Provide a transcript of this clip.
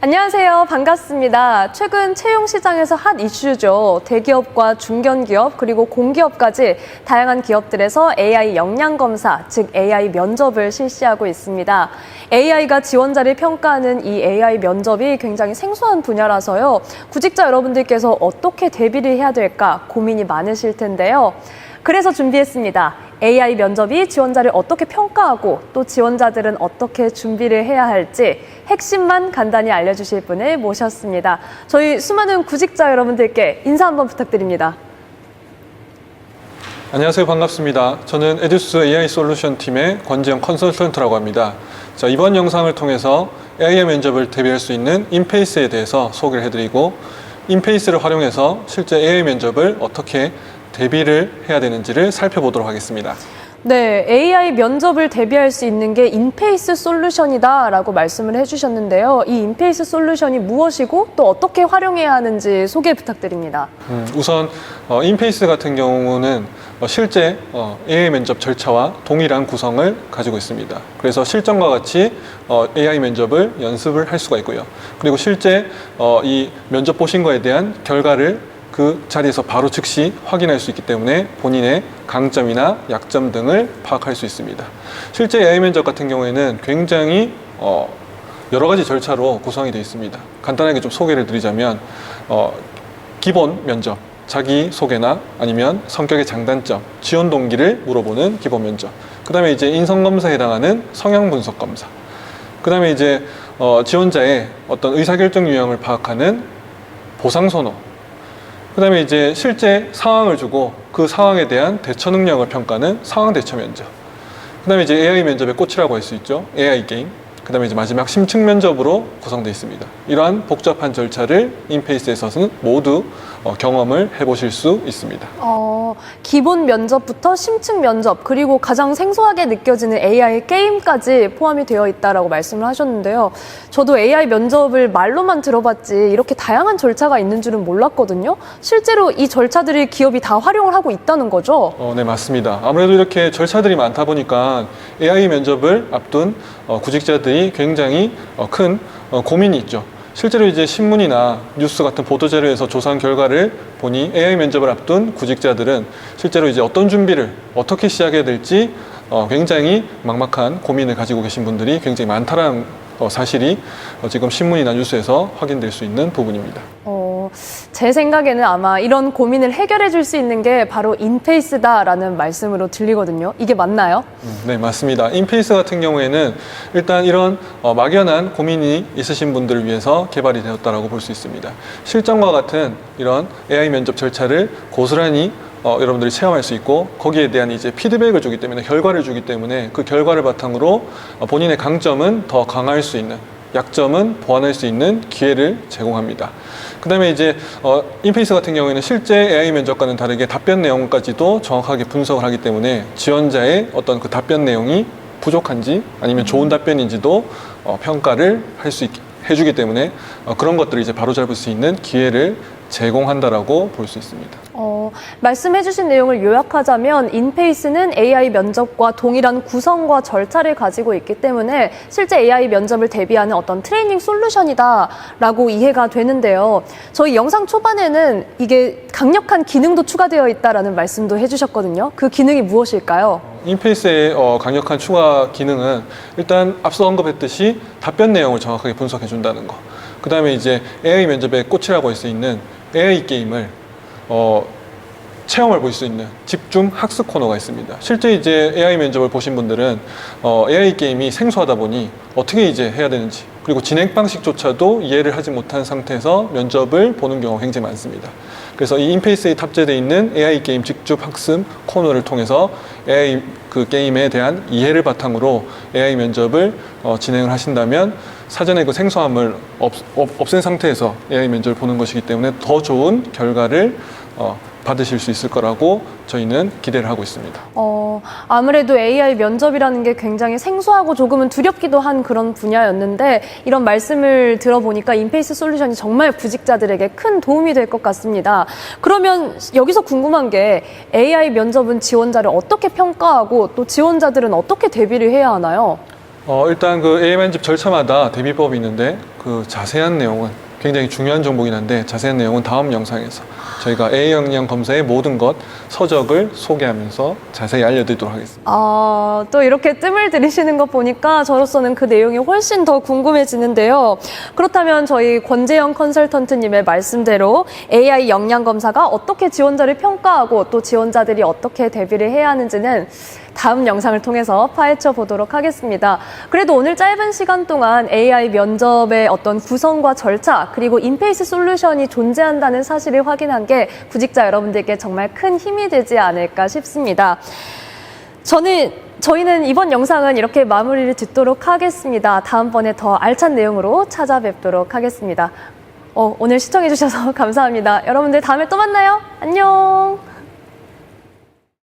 안녕하세요. 반갑습니다. 최근 채용 시장에서 핫 이슈죠. 대기업과 중견기업 그리고 공기업까지 다양한 기업들에서 AI 역량 검사, 즉 AI 면접을 실시하고 있습니다. AI가 지원자를 평가하는 이 AI 면접이 굉장히 생소한 분야라서요. 구직자 여러분들께서 어떻게 대비를 해야 될까 고민이 많으실 텐데요. 그래서 준비했습니다. AI 면접이 지원자를 어떻게 평가하고 또 지원자들은 어떻게 준비를 해야 할지 핵심만 간단히 알려주실 분을 모셨습니다. 저희 수많은 구직자 여러분들께 인사 한번 부탁드립니다. 안녕하세요. 반갑습니다. 저는 에듀스 AI 솔루션 팀의 권지영 컨설턴트라고 합니다. 자, 이번 영상을 통해서 AI 면접을 대비할 수 있는 인페이스에 대해서 소개를 해드리고 인페이스를 활용해서 실제 AI 면접을 어떻게 대비를 해야 되는지를 살펴보도록 하겠습니다. 네, AI 면접을 대비할 수 있는 게 인페이스 솔루션이다라고 말씀을 해주셨는데요. 이 인페이스 솔루션이 무엇이고 또 어떻게 활용해야 하는지 소개 부탁드립니다. 우선 인페이스 같은 경우는 실제 AI 면접 절차와 동일한 구성을 가지고 있습니다. 그래서 실전과 같이 AI 면접을 연습을 할 수가 있고요. 그리고 실제 이 면접 보신 거에 대한 결과를 그 자리에서 바로 즉시 확인할 수 있기 때문에 본인의 강점이나 약점 등을 파악할 수 있습니다. 실제 AI 면접 같은 경우에는 굉장히 여러 가지 절차로 구성이 되어 있습니다. 간단하게 좀 소개를 드리자면 기본 면접, 자기소개나 아니면 성격의 장단점, 지원 동기를 물어보는 기본 면접. 그 다음에 이제 인성검사에 해당하는 성향 분석 검사. 그 다음에 이제 지원자의 어떤 의사결정 유형을 파악하는 보상선호. 그 다음에 이제 실제 상황을 주고 그 상황에 대한 대처 능력을 평가하는 상황 대처 면접. 그 다음에 이제 AI 면접의 꽃이라고 할 수 있죠. AI 게임. 그 다음에 이제 마지막 심층 면접으로 구성되어 있습니다. 이러한 복잡한 절차를 인페이스에서는 모두 경험을 해보실 수 있습니다. 기본 면접부터 심층 면접 그리고 가장 생소하게 느껴지는 AI 게임까지 포함이 되어 있다라고 말씀을 하셨는데요. 저도 AI 면접을 말로만 들어봤지 이렇게 다양한 절차가 있는 줄은 몰랐거든요. 실제로 이 절차들을 기업이 다 활용을 하고 있다는 거죠? 네, 맞습니다. 아무래도 이렇게 절차들이 많다 보니까 AI 면접을 앞둔 구직자들이 굉장히 큰 고민이 있죠. 실제로 이제 신문이나 뉴스 같은 보도자료에서 조사한 결과를 보니 AI 면접을 앞둔 구직자들은 실제로 이제 어떤 준비를 어떻게 시작해야 될지 굉장히 막막한 고민을 가지고 계신 분들이 굉장히 많다는 사실이 지금 신문이나 뉴스에서 확인될 수 있는 부분입니다. 제 생각에는 아마 이런 고민을 해결해 줄 수 있는 게 바로 인페이스다라는 말씀으로 들리거든요. 이게 맞나요? 네, 맞습니다. 인페이스 같은 경우에는 일단 이런 막연한 고민이 있으신 분들을 위해서 개발이 되었다고 볼 수 있습니다. 실전과 같은 이런 AI 면접 절차를 고스란히 여러분들이 체험할 수 있고 거기에 대한 이제 피드백을 주기 때문에 결과를 주기 때문에 그 결과를 바탕으로 본인의 강점은 더 강화할 수 있는 약점은 보완할 수 있는 기회를 제공합니다. 그 다음에 이제 인페이스 같은 경우에는 실제 AI 면접과는 다르게 답변 내용까지도 정확하게 분석을 하기 때문에 지원자의 어떤 그 답변 내용이 부족한지 아니면 좋은 답변인지도 평가를 할 수 있게 해주기 때문에 그런 것들을 이제 바로잡을 수 있는 기회를 제공한다라고 볼 수 있습니다. 말씀해주신 내용을 요약하자면 인페이스는 AI 면접과 동일한 구성과 절차를 가지고 있기 때문에 실제 AI 면접을 대비하는 어떤 트레이닝 솔루션이다라고 이해가 되는데요. 저희 영상 초반에는 이게 강력한 기능도 추가되어 있다라는 말씀도 해주셨거든요. 그 기능이 무엇일까요? 인페이스의 강력한 추가 기능은 일단 앞서 언급했듯이 답변 내용을 정확하게 분석해 준다는 거. 그 다음에 이제 AI 면접의 꽃이라고 할 수 있는 AI 게임을 체험을 볼 수 있는 집중 학습 코너가 있습니다. 실제 이제 AI 면접을 보신 분들은 AI 게임이 생소하다 보니 어떻게 이제 해야 되는지 그리고 진행 방식조차도 이해를 하지 못한 상태에서 면접을 보는 경우가 굉장히 많습니다. 그래서 이 인페이스에 탑재되어 있는 AI 게임 직접 학습 코너를 통해서 AI 그 게임에 대한 이해를 바탕으로 AI 면접을 진행을 하신다면 사전에 그 생소함을 없앤 상태에서 AI 면접을 보는 것이기 때문에 더 좋은 결과를 받으실 수 있을 거라고 저희는 기대를 하고 있습니다. 아무래도 AI 면접이라는 게 굉장히 생소하고 조금은 두렵기도 한 그런 분야였는데 이런 말씀을 들어보니까 인페이스 솔루션이 정말 구직자들에게 큰 도움이 될 것 같습니다. 그러면 여기서 궁금한 게 AI 면접은 지원자를 어떻게 평가하고 또 지원자들은 어떻게 대비를 해야 하나요? 일단 그 AI 면접 절차마다 대비법이 있는데 그 자세한 내용은 굉장히 중요한 정보긴 한데 자세한 내용은 다음 영상에서 저희가 AI 역량 검사의 모든 것 서적을 소개하면서 자세히 알려드리도록 하겠습니다. 또 이렇게 뜸을 들이시는 것 보니까 저로서는 그 내용이 훨씬 더 궁금해지는데요. 그렇다면 저희 권재영 컨설턴트님의 말씀대로 AI 역량 검사가 어떻게 지원자를 평가하고 또 지원자들이 어떻게 대비를 해야 하는지는 다음 영상을 통해서 파헤쳐 보도록 하겠습니다. 그래도 오늘 짧은 시간 동안 AI 면접의 어떤 구성과 절차 그리고 인페이스 솔루션이 존재한다는 사실을 확인한 게 구직자 여러분들께 정말 큰 힘이 되지 않을까 싶습니다. 저희는 이번 영상은 이렇게 마무리를 짓도록 하겠습니다. 다음번에 더 알찬 내용으로 찾아뵙도록 하겠습니다. 오늘 시청해주셔서 감사합니다. 여러분들 다음에 또 만나요. 안녕.